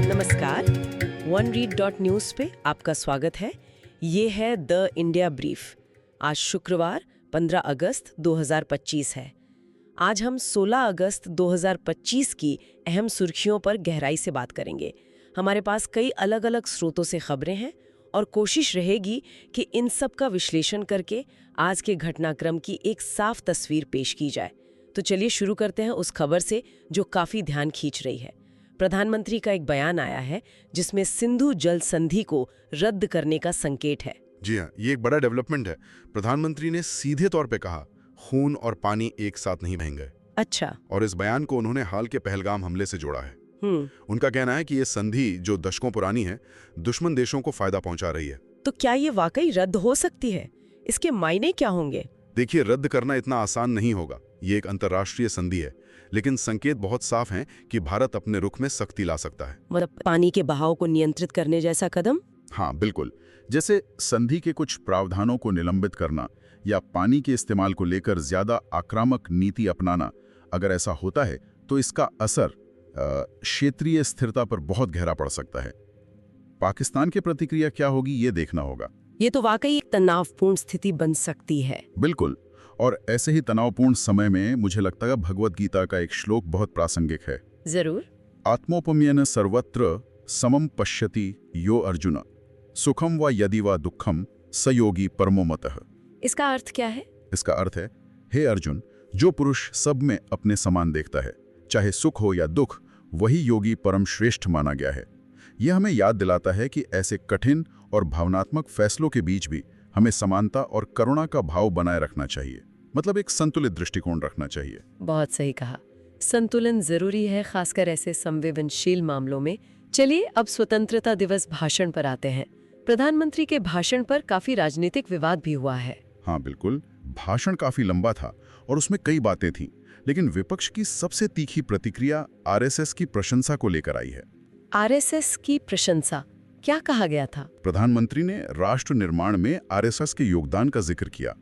नमस्कार, OneRead.News पे आपका स्वागत है। ये है द इंडिया ब्रीफ। आज शुक्रवार 15 अगस्त 2025 है। आज हम 16 अगस्त 2025 की अहम सुर्खियों पर गहराई से बात करेंगे। हमारे पास कई अलग-अलग स्रोतों से खबरें हैं और कोशिश रहेगी कि इन सब का विश्लेषण करके आज के घटनाक्रम की एक साफ तस्वीर पेश की जाए। तो चलिए शुरू करते हैं उस खबर से जो काफी ध्यान खींच रही है। प्रधानमंत्री का एक बयान आया है जिसमें सिंधु जल संधि को रद्द करने का संकेत है। जी हाँ, ये एक बड़ा डेवलपमेंट है। प्रधानमंत्री ने सीधे तौर पे कहा, खून और पानी एक साथ नहीं बहेंगे। अच्छा। और इस बयान को उन्होंने हाल के पहलगाम हमले से जोड़ा है। उनका कहना है कि ये संधि जो दशकों पुरानी है, दुश्मन देशों को फायदा पहुंचा रही है। तो क्या ये वाकई रद्द हो सकती है? इसके मायने क्या होंगे? देखिए, रद्द करना इतना आसान नहीं होगा। ये एक अंतर्राष्ट्रीय संधि है, लेकिन संकेत बहुत साफ हैं कि भारत अपने रुख में सख्ती ला सकता है। मतलब पानी के बहाव को नियंत्रित करने जैसा कदम? हाँ बिल्कुल, जैसे संधि के कुछ प्रावधानों को निलंबित करना या पानी के इस्तेमाल को लेकर ज्यादा आक्रामक नीति अपनाना। अगर ऐसा होता है तो इसका असर क्षेत्रीय स्थिरता पर बहुत गहरा पड़ सकता है। पाकिस्तान की प्रतिक्रिया क्या होगी ये देखना होगा। ये तो वाकई एक तनावपूर्ण स्थिति बन सकती है। बिल्कुल, और ऐसे ही तनावपूर्ण समय में मुझे लगता है भगवत गीता का एक श्लोक बहुत प्रासंगिक है। जरूर। आत्मोपम्येन सर्वत्र समम पश्यति यो अर्जुन सुखम व यदि व दुखम स योगी परमो मतः। इसका अर्थ क्या है? इसका अर्थ है, हे अर्जुन, जो पुरुष सब में अपने समान देखता है, चाहे सुख हो या दुख, वही योगी परम श्रेष्ठ माना गया है। यह हमें याद दिलाता है कि ऐसे कठिन और भावनात्मक फैसलों के बीच भी हमें समानता और करुणा का भाव बनाए रखना चाहिए। मतलब एक संतुलित दृष्टिकोण रखना चाहिए। बहुत सही कहा। संतुलन जरूरी है, खासकर ऐसे संवेदनशील मामलों में। चलिए अब स्वतंत्रता दिवस भाषण पर आते हैं। प्रधानमंत्री के भाषण पर काफी राजनीतिक विवाद भी हुआ है। हाँ बिल्कुल, भाषण काफी लंबा था और उसमें कई बातें थीं, लेकिन विपक्ष की सबसे तीखी प्रतिक्रिया आरएसएस की प्रशंसा को लेकर आई है। आरएसएस की प्रशंसा? क्या कहा गया था? प्रधानमंत्री ने राष्ट्र निर्माण में आरएसएस के योगदान का जिक्र किया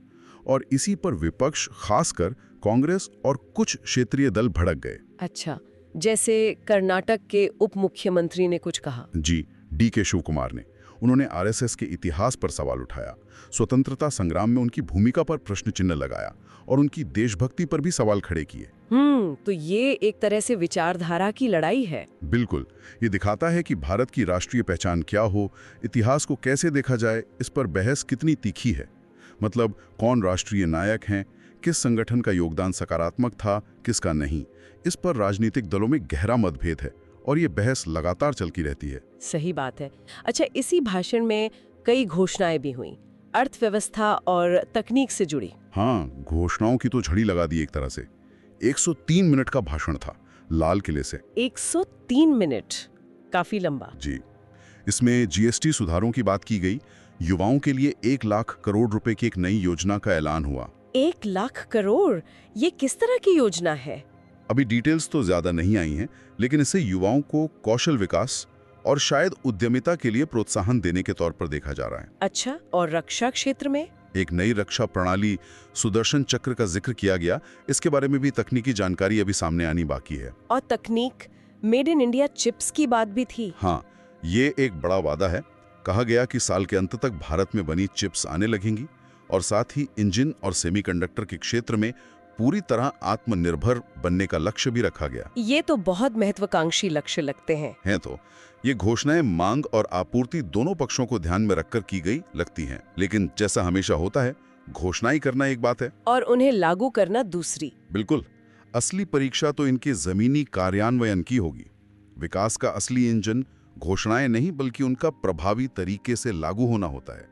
और इसी पर विपक्ष, खासकर कांग्रेस और कुछ क्षेत्रीय दल भड़क गए। अच्छा, जैसे कर्नाटक के उप मुख्यमंत्री ने कुछ कहा। जी, डी.के. शिव कुमार ने। उन्होंने आरएसएस के इतिहास पर सवाल उठाया, स्वतंत्रता संग्राम में उनकी भूमिका पर प्रश्न चिन्ह लगाया और उनकी देशभक्ति पर भी सवाल खड़े किए। तो ये एक तरह से विचारधारा की लड़ाई है। बिल्कुल, ये दिखाता है कि भारत की राष्ट्रीय पहचान क्या हो, इतिहास को कैसे देखा जाए, इस पर बहस कितनी तीखी है। मतलब कौन राष्ट्रीय नायक हैं, किस संगठन का योगदान सकारात्मक था, किसका नहीं, इस पर राजनीतिक दलों में गहरा मतभेद है और ये बहस लगातार चलती रहती है। सही बात है। अच्छा, इसी भाषण में कई घोषणाएं भी हुई, अर्थव्यवस्था और तकनीक से जुड़ी। हाँ, घोषणाओं की तो झड़ी लगा दी एक तरह से। 103 मिनट का भाषण था लाल किले से। 103 मिनट, काफी लंबा। जी, इसमें जीएसटी सुधारों की बात की गई, युवाओं के लिए 1 लाख करोड़ रुपए की एक नई योजना का ऐलान हुआ। 1 लाख करोड़? ये किस तरह की योजना है? अभी डिटेल्स तो ज्यादा नहीं आई हैं, लेकिन इससे युवाओं को कौशल विकास और शायद उद्यमिता के लिए प्रोत्साहन देने के तौर पर देखा जा रहा है। अच्छा, और रक्षा क्षेत्र में? एक नई रक्षा प्रणाली सुदर्शन चक्र का जिक्र किया गया। इसके बारे में भी तकनीकी जानकारी अभी सामने आनी बाकी है। और तकनीक, मेड इन इंडिया चिप्स की बात भी थी। हाँ, ये एक बड़ा वादा है। कहा गया कि साल के अंत तक भारत में बनी चिप्स आने लगेंगी और साथ ही इंजन और सेमीकंडक्टर के क्षेत्र में पूरी तरह आत्मनिर्भर बनने का लक्ष्य भी रखा गया। ये तो बहुत महत्वाकांक्षी लक्ष्य लगते हैं। तो ये घोषणाएं मांग और आपूर्ति दोनों पक्षों को ध्यान में रखकर की गई लगती हैं, लेकिन जैसा हमेशा होता है, घोषणाएं करना एक बात है और उन्हें लागू करना दूसरी। बिल्कुल, असली परीक्षा तो इनके जमीनी कार्यान्वयन की होगी। विकास का असली इंजन घोषणाएं नहीं, बल्कि उनका प्रभावी तरीके से लागू होना होता है।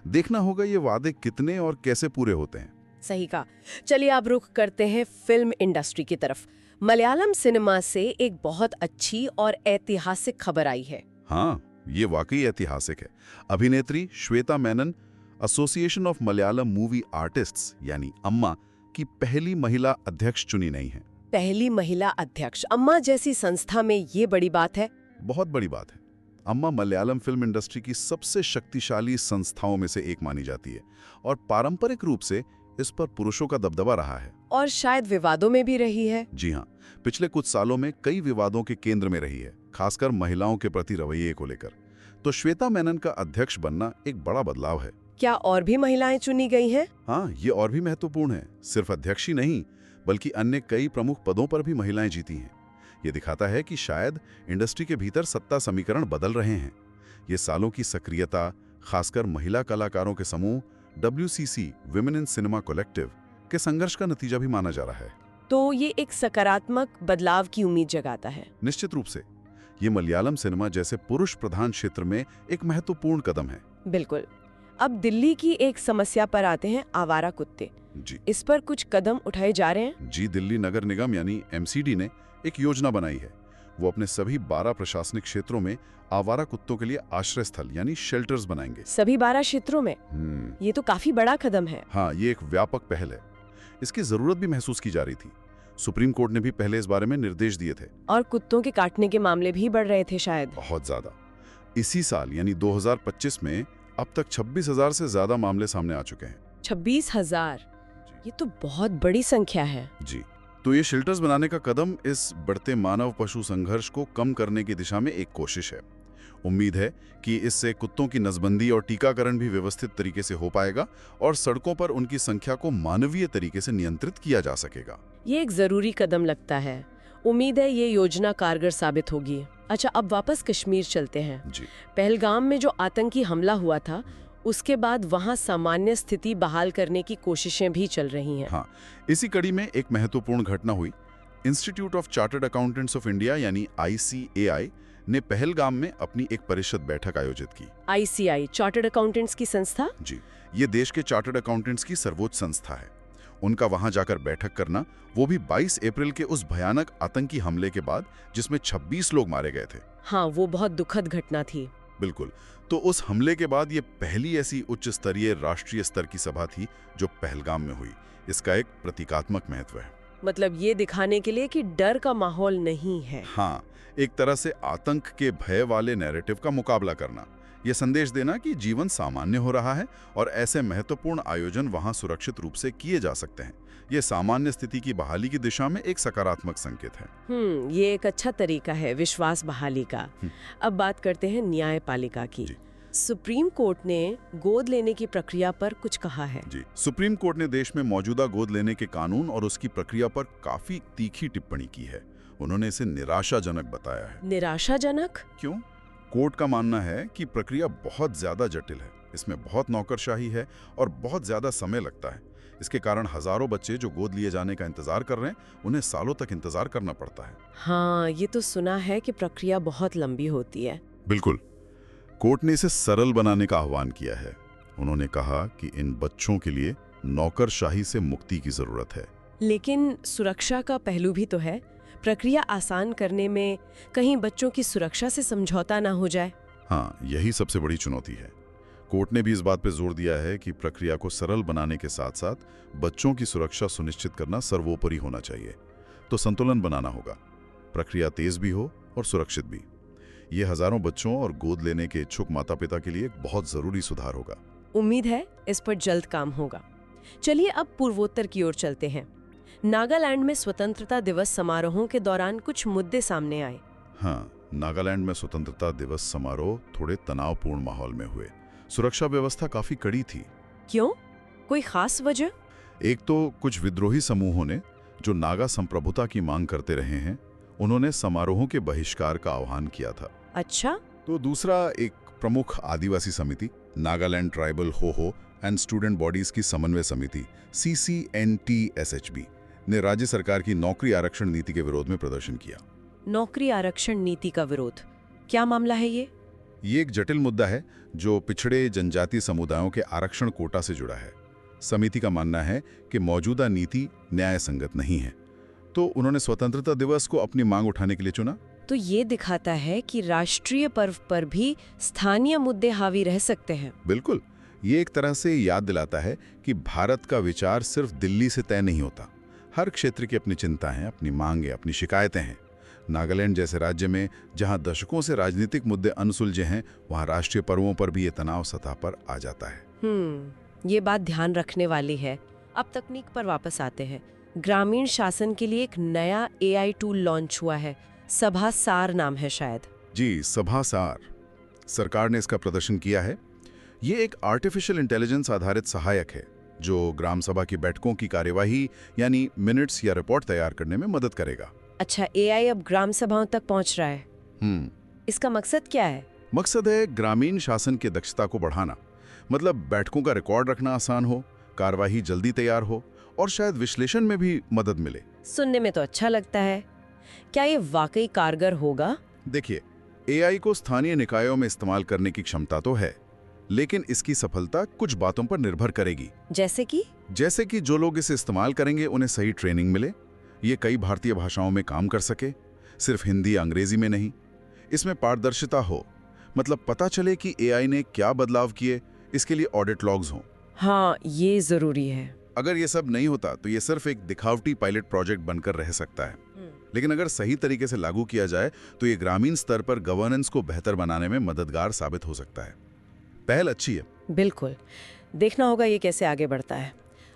देखना होगा ये वादे कितने और कैसे पूरे होते हैं। सही कहा। चलिए अब रुख करते हैं फिल्म इंडस्ट्री की तरफ। मलयालम सिनेमा से एक बहुत अच्छी और ऐतिहासिक खबर आई है। हाँ, ये वाकई ऐतिहासिक है। अभिनेत्री Shweta Menon association of Malayalam movie artists यानी अम्मा की पहली महिला अध्यक्ष चुनी नहीं है। पहली महिला अध्यक्ष अम्मा जैसी संस्था में ये बड़ी बात है। बहुत बड़ी बात है। अम्मा मलयालम फिल्म इंडस्ट्री की सबसे शक्तिशाली संस्थाओं में से एक मानी जाती है और पारंपरिक रूप से इस पर पुरुषों का दबदबा रहा है और शायद विवादों में भी रही है। जी हाँ, पिछले कुछ सालों में कई विवादों के केंद्र में रही है, खासकर महिलाओं के प्रति रवैये को लेकर। तो श्वेता मेनन का अध्यक्ष बनना एक बड़ा बदलाव है। क्या और भी महिलाएं चुनी गई हैं? हाँ, ये और भी महत्वपूर्ण है। सिर्फ अध्यक्ष ही नहीं, बल्कि अन्य कई प्रमुख पदों पर भी महिलाएं जीती हैं। ये दिखाता है कि शायद इंडस्ट्री के भीतर सत्ता समीकरण बदल रहे हैं। ये सालों की सक्रियता, खासकर महिला कलाकारों के समूह WCC women in cinema collective के संघर्ष का नतीजा भी माना जा रहा है। तो ये एक सकारात्मक बदलाव की उम्मीद जगाता है। निश्चित रूप से ये मलयालम सिनेमा जैसे पुरुष प्रधान क्षेत्र में एक महत्वपूर्ण कदम है। बिल्कुल। अब दिल्ली की एक समस्या पर आते हैं, आवारा कुत्ते। जी, इस पर कुछ कदम उठाए जा रहे हैं? जी, दिल्ली नगर निगम यानी MCD ने एक योजना बनाई है। वो अपने सभी 12 प्रशासनिक क्षेत्रों में आवारा कुत्तों के लिए आश्रय स्थल यानी शेल्टर्स बनाएंगे। सभी 12 क्षेत्रों में? ये तो काफी बड़ा कदम है। हाँ, ये एक व्यापक पहल है। इसकी जरूरत भी महसूस की जा रही थी। सुप्रीम कोर्ट ने भी पहले इस बारे में निर्देश दिए थे। और कुत्तों के काटने के मामले भी बढ़ रहे थे शायद। बहुत ज्यादा। इसी साल यानी 2025 में अब तक 26,000 से ज्यादा मामले सामने आ चुके हैं। 26,000? ये तो बहुत बड़ी संख्या है। जी, तो ये शेल्टर्स बनाने का कदम इस बढ़ते मानव पशु संघर्ष को कम करने की दिशा में एक कोशिश है। उम्मीद है कि इससे कुत्तों की नसबंदी और टीकाकरण भी व्यवस्थित तरीके से हो पाएगा और सड़कों पर उनकी संख्या को मानवीय तरीके से नियंत्रित किया जा सकेगा। ये एक जरूरी कदम लगता है। उम्मीद है ये योजना कारगर साबित होगी। अच्छा, अब वापस कश्मीर चलते हैं। जी, पहलगाम में जो आतंकी हमला हुआ था, उसके बाद वहां सामान्य स्थिति बहाल करने की कोशिशें भी चल रही हैं। हाँ, इसी कड़ी में एक महत्वपूर्ण घटना हुई। Institute of chartered accountants of India यानी ICAI ने पहलगाम में अपनी एक परिषद बैठक आयोजित की। ICAI चार्टर्ड अकाउंटेंट्स की संस्था? जी, ये देश के चार्टर्ड अकाउंटेंट्स की सर्वोच्च संस्था है। उनका वहां जाकर बैठक करना, वो भी 22 अप्रैल के उस भयानक आतंकी हमले के बाद जिसमें 26 लोग मारे गए थे। हाँ, वो बहुत दुखद घटना थी। बिल्कुल। तो उस हमले के बाद ये पहली ऐसी उच्च स्तरीय राष्ट्रीय स्तर की सभा थी जो पहलगाम में हुई। इसका एक प्रतीकात्मक महत्व है। मतलब ये दिखाने के लिए कि डर का माहौल नहीं है। हाँ, एक तरह से आतंक के भय वाले नैरेटिव का मुकाबला करना, ये संदेश देना कि जीवन सामान्य हो रहा है और ऐसे महत्वपूर्ण आयोजन वहां सुरक्षित रूप से किए जा सकते हैं। ये सामान्य स्थिति की बहाली की दिशा में एक सकारात्मक संकेत है। ये एक अच्छा तरीका है विश्वास बहाली का। अब बात करते हैं न्यायपालिका की। सुप्रीम कोर्ट ने गोद लेने की प्रक्रिया पर कुछ कहा है। जी, सुप्रीम कोर्ट ने देश में मौजूदा गोद लेने के कानून और उसकी प्रक्रिया पर काफी तीखी टिप्पणी की है। उन्होंने इसे निराशाजनक बताया है। निराशाजनक क्यों? कोर्ट का मानना है कि प्रक्रिया बहुत ज्यादा जटिल है, इसमें बहुत नौकरशाही है और बहुत ज्यादा समय लगता है। इसके कारण हजारों बच्चे जो गोद लिए जाने का इंतजार कर रहे हैं, उन्हें सालों तक इंतजार करना पड़ता है। हाँ, ये तो सुना है कि प्रक्रिया बहुत लंबी होती है। बिल्कुल। कोर्ट ने इसे सरल बनाने का आह्वान किया है। उन्होंने कहा कि इन बच्चों के लिए नौकरशाही से मुक्ति की जरूरत है। लेकिन सुरक्षा का पहलू भी तो है। प्रक्रिया आसान करने में कहीं बच्चों की सुरक्षा से समझौता ना हो जाए। हाँ, यही सबसे बड़ी चुनौती है। कोर्ट ने भी इस बात पर जोर दिया है कि प्रक्रिया को सरल बनाने के साथ साथ बच्चों की सुरक्षा सुनिश्चित करना सर्वोपरि होना चाहिए। तो संतुलन बनाना होगा, प्रक्रिया तेज भी हो और सुरक्षित भी। ये हजारों बच्चों और गोद लेने के इच्छुक माता पिता के लिए एक बहुत जरूरी सुधार होगा। उम्मीद है इस पर जल्द काम होगा। चलिए अब पूर्वोत्तर की ओर चलते हैं। नागालैंड में स्वतंत्रता दिवस समारोहों के दौरान कुछ मुद्दे सामने आए। हाँ, नागालैंड में स्वतंत्रता दिवस समारोह थोड़े तनावपूर्ण माहौल में हुए। सुरक्षा व्यवस्था काफी कड़ी थी। क्यों? कोई खास वजह? एक तो कुछ विद्रोही समूहों ने, जो नागा संप्रभुता की मांग करते रहे हैं, उन्होंने समारोहों के बहिष्कार का आह्वान किया था। अच्छा। तो दूसरा, एक प्रमुख आदिवासी समिति, नागालैंड ट्राइबल हो एंड स्टूडेंट बॉडीज की समन्वय समिति CCNTSHB ने राज्य सरकार की नौकरी आरक्षण नीति के विरोध में प्रदर्शन किया। नौकरी आरक्षण नीति का विरोध, क्या मामला है ये? ये एक जटिल मुद्दा है जो पिछड़े जनजातीय समुदायों के आरक्षण कोटा से जुड़ा है। समिति का मानना है कि मौजूदा नीति न्याय संगत नहीं है, तो उन्होंने स्वतंत्रता दिवस को अपनी मांग उठाने के लिए चुना। तो ये दिखाता है कि राष्ट्रीय पर्व पर भी स्थानीय मुद्दे हावी रह सकते हैं। बिल्कुल। ये एक तरह से याद दिलाता है कि भारत का विचार सिर्फ दिल्ली से तय नहीं होता। हर क्षेत्र की अपनी चिंताएं, अपनी मांगें, अपनी शिकायतें हैं। नागालैंड जैसे राज्य में जहां दशकों से राजनीतिक मुद्दे अनसुलझे हैं, वहां राष्ट्रीय पर्वों पर भी ये तनाव सतह पर आ जाता है। ये बात ध्यान रखने वाली है। अब तकनीक पर वापस आते हैं। ग्रामीण शासन के लिए एक नया AI टूल लॉन्च हुआ है, सभा सार नाम है शायद। जी, सभा सार। सरकार ने इसका प्रदर्शन किया है। ये एक आर्टिफिशियल इंटेलिजेंस आधारित सहायक है जो ग्राम सभा की बैठकों की कार्यवाही यानी मिनट्स या रिपोर्ट तैयार करने में मदद करेगा। अच्छा, AI अब ग्राम सभाओं तक पहुंच रहा है। इसका मकसद क्या है? मकसद है ग्रामीण शासन की दक्षता को बढ़ाना। मतलब बैठकों का रिकॉर्ड रखना आसान हो, कार्यवाही जल्दी तैयार हो और शायद विश्लेषण में भी मदद मिले। सुनने में तो अच्छा लगता है। क्या ये वाकई कारगर होगा? देखिए, AI को स्थानीय निकायों में इस्तेमाल करने की क्षमता तो है, लेकिन इसकी सफलता कुछ बातों पर निर्भर करेगी। जैसे कि जो लोग इसे इस्तेमाल करेंगे उन्हें सही ट्रेनिंग मिले, ये कई भारतीय भाषाओं में काम कर सके, सिर्फ हिंदी या अंग्रेजी में नहीं। इसमें पारदर्शिता हो, मतलब पता चले कि AI ने क्या बदलाव किए, इसके लिए ऑडिट लॉग्स हों। हाँ, ये जरूरी है। अगर ये सब नहीं होता तो ये सिर्फ एक दिखावटी पायलट प्रोजेक्ट बनकर रह सकता है। लेकिन अगर सही तरीके से लागू किया जाए तो ये ग्रामीण स्तर पर गवर्नेंस को बेहतर बनाने में मददगार साबित हो सकता है। पहल अच्छी है। बिल्कुल, देखना होगा ये कैसे आगे बढ़ता है।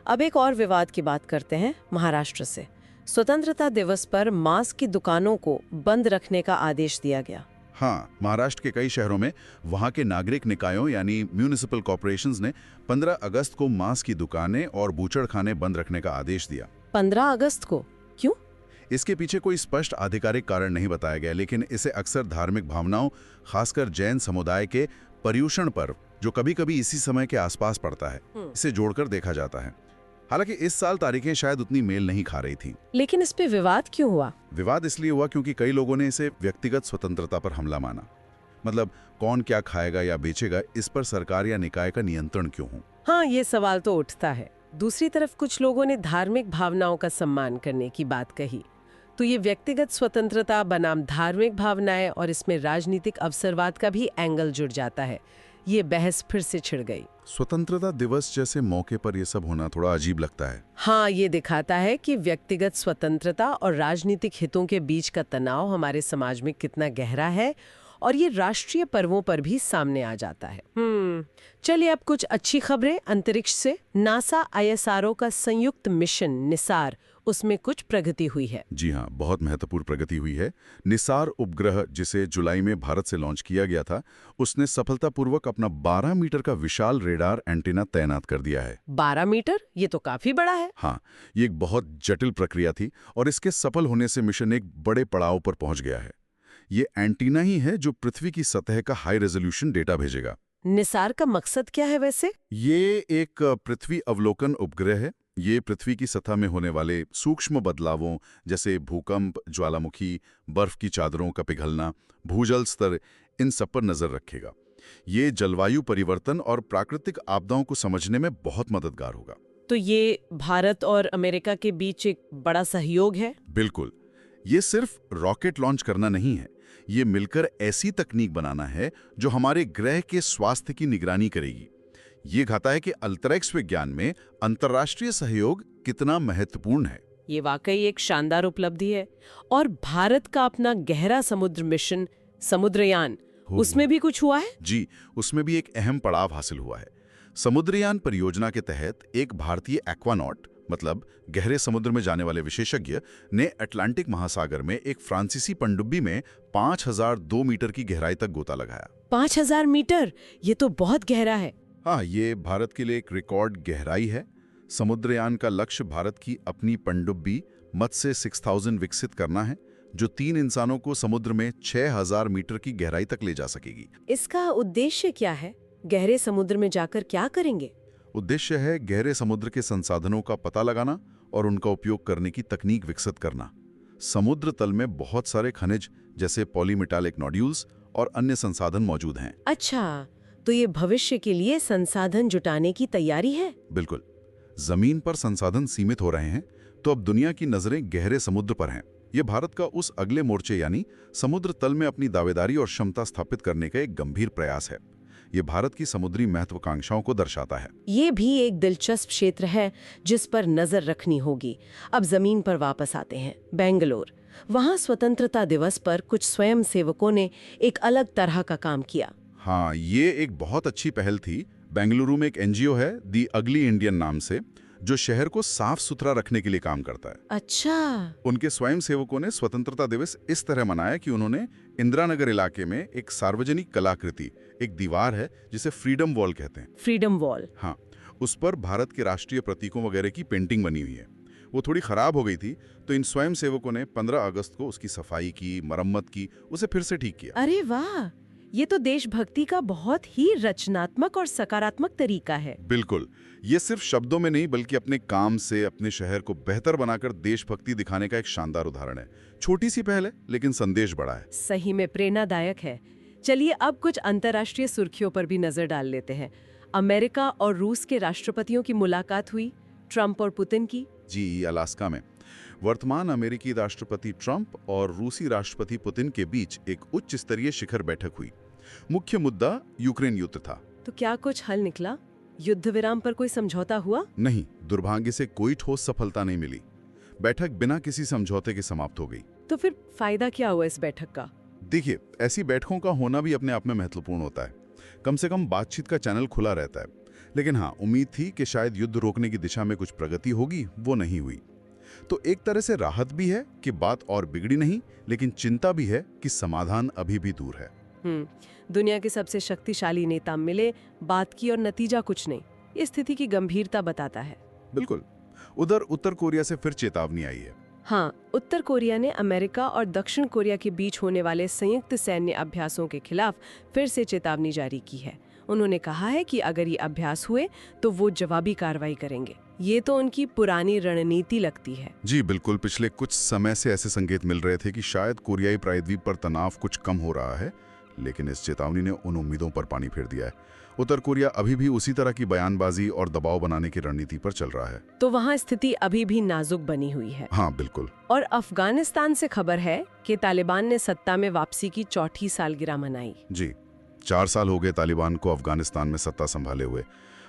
अब एक और विवाद की बात करते हैं, महाराष्ट्र से। स्वतंत्रता दिवस पर मांस की दुकानों को बंद रखने का आदेश दिया गया। हाँ, महाराष्ट्र के कई शहरों में वहाँ के नागरिक निकायों यानी म्यूनिसिपल कॉर्पोरेशंस ने 15 अगस्त को मांस की दुकानें और बूचड़खाने बंद रखने का आदेश दिया। 15 अगस्त को? क्यों? इसके पीछे कोई स्पष्ट आधिकारिक कारण नहीं बताया गया, लेकिन इसे अक्सर धार्मिक भावनाओं, खासकर जैन समुदाय के पर्युषण पर्व, जो कभी-कभी इसी समय के आसपास पड़ता है, इसे जोड़कर देखा जाता है। हालांकि इस साल तारीखें शायद उतनी मेल नहीं खा रही थी। लेकिन इस पे विवाद क्यों हुआ? विवाद इसलिए हुआ क्योंकि कई लोगों ने इसे व्यक्तिगत स्वतंत्रता पर हमला माना। मतलब कौन क्या खाएगा या बेचेगा, इस पर सरकार या निकाय का नियंत्रण क्यों हो? हाँ, ये सवाल तो उठता है। दूसरी तरफ कुछ लोगों ने धार्मिक भावनाओं का सम्मान करने की बात कही। तो ये व्यक्तिगत स्वतंत्रता बनाम धार्मिक भावनाएं और इसमें राजनीतिक अवसरवाद का भी एंगल जुड़ जाता है। ये बहस फिर से छिड़ गई। स्वतंत्रता दिवस जैसे मौके पर यह सब होना थोड़ा अजीब लगता है। हाँ, ये दिखाता है कि व्यक्तिगत स्वतंत्रता और राजनीतिक हितों के बीच का तनाव हमारे समाज में कितना गहरा है, और ये राष्ट्रीय पर्वों पर भी सामने आ जाता है। चलिए अब कुछ अच्छी खबरें अंतरिक्ष से। नासा ISRO का संयुक्त मिशन निसार, उसमें कुछ प्रगति हुई है। जी हाँ, बहुत महत्वपूर्ण प्रगति हुई है। निसार उपग्रह, जिसे जुलाई में भारत से लॉन्च किया गया था, उसने सफलतापूर्वक अपना 12 मीटर का विशाल रेडार एंटीना तैनात कर दिया है। 12 मीटर? ये तो काफी बड़ा है। हाँ, ये एक बहुत जटिल प्रक्रिया थी और इसके सफल होने से मिशन एक बड़े पड़ाव पर पहुंच गया है। ये एंटीना ही है जो पृथ्वी की सतह का हाई रेजोल्यूशन डेटा भेजेगा। निसार का मकसद क्या है वैसे? ये एक पृथ्वी अवलोकन उपग्रह है। ये पृथ्वी की सतह में होने वाले सूक्ष्म बदलावों जैसे भूकंप, ज्वालामुखी, बर्फ की चादरों का पिघलना, भूजल स्तर, इन सब पर नजर रखेगा। ये जलवायु परिवर्तन और प्राकृतिक आपदाओं को समझने में बहुत मददगार होगा। तो ये भारत और अमेरिका के बीच एक बड़ा सहयोग है? बिल्कुल। ये सिर्फ रॉकेट लॉन्च करना नहीं है, ये मिलकर ऐसी तकनीक बनाना है जो हमारे ग्रह के स्वास्थ्य की निगरानी करेगी। ये घाता है कि अंतरिक्ष विज्ञान में अंतर्राष्ट्रीय सहयोग कितना महत्वपूर्ण है। ये वाकई एक शानदार उपलब्धि है। और भारत का अपना गहरा समुद्र मिशन समुद्रयान, उसमें भी कुछ हुआ है? जी, उसमें भी एक अहम पड़ाव हासिल हुआ है। समुद्रयान परियोजना के तहत एक भारतीय एक्वानॉट, मतलब गहरे समुद्र में जाने वाले विशेषज्ञ, ने अटलांटिक महासागर में एक फ्रांसीसी पनडुब्बी में 5002 मीटर की गहराई तक गोता लगाया। 5000 मीटर? ये तो बहुत गहरा है। हाँ, ये भारत के लिए एक रिकॉर्ड गहराई है। समुद्रयान का लक्ष्य भारत की अपनी पनडुब्बी मत्स्य 6000 विकसित करना है, जो 3 इंसानों को समुद्र में 6000 मीटर की गहराई तक ले जा सकेगी। इसका उद्देश्य क्या है? गहरे समुद्र में जाकर क्या करेंगे? उद्देश्य है गहरे समुद्र के संसाधनों का पता लगाना और उनका उपयोग करने की तकनीक विकसित करना। समुद्र तल में बहुत सारे खनिज जैसे पॉलीमेटालिक नोड्यूल्स और अन्य संसाधन मौजूद हैं। अच्छा, तो ये भविष्य के लिए संसाधन जुटाने की तैयारी है? बिल्कुल। जमीन पर संसाधन सीमित हो रहे हैं, तो अब दुनिया की नजरें गहरे समुद्र पर हैं। ये भारत का उस अगले मोर्चे यानी समुद्र तल में अपनी दावेदारी और क्षमता स्थापित करने का एक गंभीर प्रयास है। ये भारत की समुद्री महत्वाकांक्षाओं को दर्शाता है। ये भी एक दिलचस्प क्षेत्र है जिस पर नजर रखनी होगी। अब जमीन पर वापस आते हैं, बेंगलोर। वहाँ स्वतंत्रता दिवस पर कुछ स्वयंसेवकों ने एक अलग तरह का काम किया। हाँ, ये एक बहुत अच्छी पहल थी। बेंगलुरु में एक NGO है, दी अगली इंडियन नाम से, जो शहर को साफ सुथरा रखने के लिए काम करता है। अच्छा। उनके स्वयंसेवकों ने स्वतंत्रता दिवस इस तरह मनाया कि उन्होंने इंदिरानगर इलाके में एक सार्वजनिक कलाकृति, एक दीवार है जिसे फ्रीडम वॉल कहते हैं। Freedom wall. हाँ, उस पर भारत के राष्ट्रीय प्रतीकों वगैरह की पेंटिंग बनी हुई है। वो थोड़ी खराब हो गई थी, तो इन स्वयंसेवकों ने 15 अगस्त को उसकी सफाई की, मरम्मत की, उसे फिर से ठीक किया। अरे वाह, ये तो देशभक्ति का बहुत ही रचनात्मक और सकारात्मक तरीका है। बिल्कुल, ये सिर्फ शब्दों में नहीं बल्कि अपने काम से अपने शहर को बेहतर बनाकर देशभक्ति दिखाने का एक शानदार उदाहरण है। छोटी सी पहल है, लेकिन संदेश बड़ा है। सही में प्रेरणादायक है। चलिए अब कुछ अंतर्राष्ट्रीय सुर्खियों पर भी नजर डाल लेते हैं। अमेरिका और रूस के राष्ट्रपतियों की मुलाकात हुई, ट्रंप और पुतिन की। जी, अलास्का में वर्तमान अमेरिकी राष्ट्रपति ट्रंप और रूसी राष्ट्रपति पुतिन के बीच एक उच्च स्तरीय शिखर बैठक हुई। मुख्य मुद्दा यूक्रेन युद्ध था। तो क्या कुछ हल निकला? युद्ध विराम पर कोई समझौता हुआ? नहीं, दुर्भाग्य से कोई ठोस सफलता नहीं मिली। बैठक बिना किसी समझौते के समाप्त हो गई। तो फिर फायदा क्या हुआ इस बैठक का? देखिए, ऐसी बैठकों का होना भी अपने आप में महत्वपूर्ण होता है। कम से कम बातचीत का चैनल खुला रहता है। लेकिन हाँ, उम्मीद थी कि शायद युद्ध रोकने की दिशा में कुछ प्रगति होगी, वो नहीं हुई। तो एक तरह से राहत भी है कि बात और बिगड़ी नहीं, लेकिन चिंता भी है कि समाधान अभी भी दूर है। दुनिया के सबसे शक्तिशाली नेता मिले, बात की और नतीजा कुछ नहीं। इस स्थिति की गंभीरता बताता है। बिल्कुल। उधर उत्तर कोरिया से फिर चेतावनी आई है। हाँ, उत्तर कोरिया ने अमेरिका और दक्षिण कोरिया के बीच होने वाले संयुक्त सैन्य अभ्यासों के खिलाफ फिर से चेतावनी जारी की है। उन्होंने कहा है कि अगर ये अभ्यास हुए तो वो जवाबी कार्रवाई करेंगे। ये तो उनकी पुरानी रणनीति लगती है। जी बिल्कुल, पिछले कुछ समय से ऐसे संकेत मिल रहे थे कि शायद कोरियाई प्रायद्वीप पर तनाव कुछ कम हो रहा है, लेकिन इस चेतावनी ने उन उम्मीदों पर पानी फेर दिया है। उत्तर कोरिया अभी भी उसी तरह की बयानबाजी और दबाव बनाने की रणनीति पर चल रहा है। तो वहाँ स्थिति अभी भी नाजुक बनी हुई है। हाँ बिल्कुल। और अफगानिस्तान से खबर है कि तालिबान ने सत्ता में वापसी की चौथी सालगिरह मनाई। जी, 4 साल हो गए तालिबान को अफगानिस्तान में सत्ता संभाले हुए।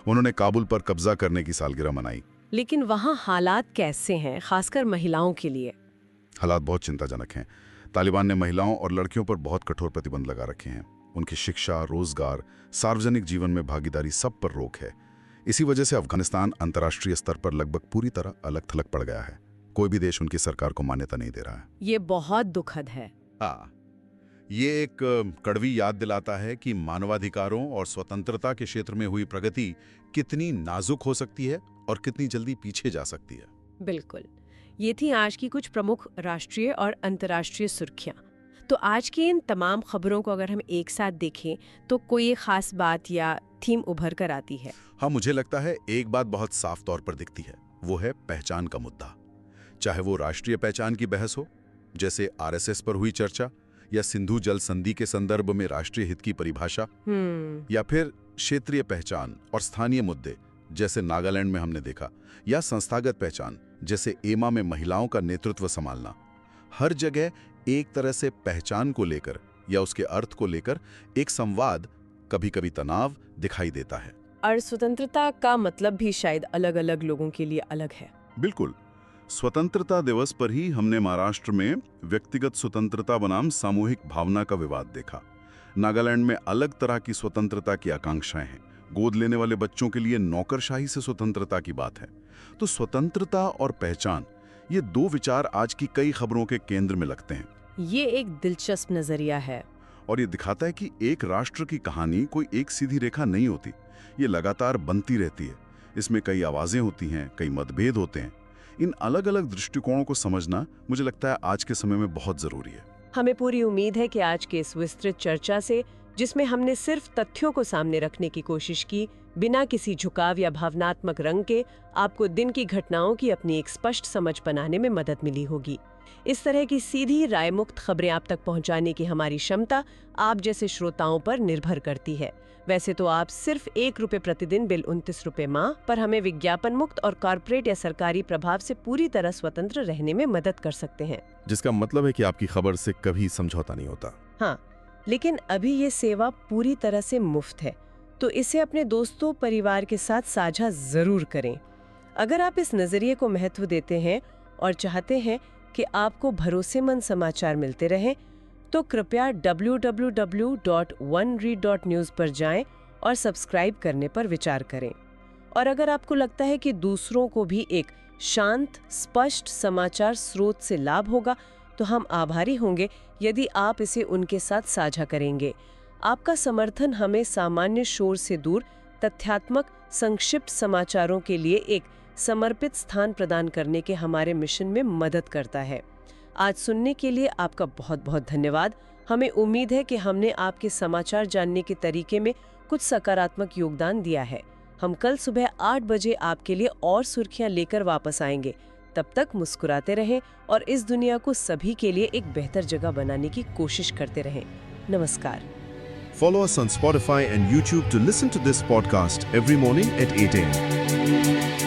उन्होंने काबुल पर कब्जा करने की सालगिरह मनाई। लेकिन वहाँ हालात कैसे हैं, खासकर महिलाओं के लिए? हालात बहुत चिंताजनक हैं। तालिबान ने महिलाओं और लड़कियों पर बहुत कठोर प्रतिबंध लगा रखे हैं। उनकी शिक्षा, रोजगार, सार्वजनिक जीवन में भागीदारी, सब पर रोक है। इसी वजह से अफगानिस्तान अंतर्राष्ट्रीय स्तर पर लगभग पूरी तरह अलग थलग पड़ गया है। कोई भी देश उनकी सरकार को मान्यता नहीं दे रहा है। ये बहुत दुखद है। हाँ, ये एक कड़वी याद दिलाता है कि मानवाधिकारों और स्वतंत्रता के क्षेत्र में हुई प्रगति कितनी नाजुक हो सकती है और कितनी जल्दी पीछे जा सकती है। बिल्कुल। ये थी आज की कुछ प्रमुख राष्ट्रीय और अंतर्राष्ट्रीय सुर्खियां। तो आज की इन तमाम खबरों को अगर हम एक साथ देखें तो कोई एक खास बात या थीम उभर कर आती है? हाँ, मुझे लगता है एक बात बहुत साफ तौर पर दिखती है, वो है पहचान का मुद्दा। चाहे वो राष्ट्रीय पहचान की बहस हो, जैसे आरएसएस पर हुई चर्चा, या सिंधु जल संधि के संदर्भ में राष्ट्रीय हित की परिभाषा, या फिर क्षेत्रीय पहचान और स्थानीय मुद्दे जैसे नागालैंड में हमने देखा, या संस्थागत पहचान जैसे एमा में महिलाओं का नेतृत्व संभालना। हर जगह एक तरह से पहचान को लेकर या उसके अर्थ को लेकर एक संवाद, कभी कभी तनाव दिखाई देता है। और स्वतंत्रता का मतलब भी शायद अलग अलग लोगों के लिए अलग है। बिल्कुल। स्वतंत्रता दिवस पर ही हमने महाराष्ट्र में व्यक्तिगत स्वतंत्रता बनाम सामूहिक भावना का विवाद देखा। नागालैंड में अलग तरह की स्वतंत्रता की आकांक्षाएं हैं। गोद लेने वाले बच्चों के लिए नौकरशाही से स्वतंत्रता की बात है। तो स्वतंत्रता और पहचान, ये दो विचार आज की कई खबरों के केंद्र में लगते हैं। ये एक दिलचस्प नजरिया है और ये दिखाता है कि एक राष्ट्र की कहानी कोई एक सीधी रेखा नहीं होती, ये लगातार बनती रहती है। इसमें कई आवाजें होती हैं, कई मतभेद होते हैं। इन अलग अलग दृष्टिकोणों को समझना मुझे लगता है आज के समय में बहुत जरूरी है। हमें पूरी उम्मीद है कि आज के इस विस्तृत चर्चा से, जिसमें हमने सिर्फ तथ्यों को सामने रखने की कोशिश की, बिना किसी झुकाव या भावनात्मक रंग के, आपको दिन की घटनाओं की अपनी एक स्पष्ट समझ बनाने में मदद मिली होगी। इस तरह की सीधी राय मुक्त खबरें आप तक पहुंचाने की हमारी क्षमता आप जैसे श्रोताओं पर निर्भर करती है। वैसे तो आप सिर्फ ₹1 प्रतिदिन बिल 29 रुपए माह पर हमें विज्ञापन मुक्त और कॉर्पोरेट या सरकारी प्रभाव से पूरी तरह स्वतंत्र रहने में मदद कर सकते हैं। जिसका मतलब है कि आपकी खबर से कभी समझौता नहीं होता। हाँ, लेकिन अभी ये सेवा पूरी तरह से मुफ्त है, तो इसे अपने दोस्तों परिवार के साथ साझा जरूर करें। अगर आप इस नजरिए को महत्व देते हैं और चाहते हैं कि आपको भरोसेमंद समाचार मिलते रहें, तो कृपया www.oneread.news पर जाएं और सब्सक्राइब करने पर विचार करें। और अगर आपको लगता है कि दूसरों को भी एक शांत, स्पष्ट समाचार स्रोत से लाभ होगा, तो हम आभारी होंगे यदि आप इसे उनके साथ साझा करेंगे। आपका समर्थन हमें सामान्य शोर से दूर तथ्यात्मक, संक्षिप्त समाचारों के लिए एक समर्पित स्थान प्रदान करने के हमारे मिशन में मदद करता है। आज सुनने के लिए आपका बहुत बहुत धन्यवाद। हमें उम्मीद है कि हमने आपके समाचार जानने के तरीके में कुछ सकारात्मक योगदान दिया है। हम कल सुबह 8 बजे आपके लिए और सुर्खियां लेकर वापस आएंगे। तब तक मुस्कुराते रहें और इस दुनिया को सभी के लिए एक बेहतर जगह बनाने की कोशिश करते रहें। नमस्कार। Follow us on Spotify and YouTube to listen to this podcast every morning at 8 a.m.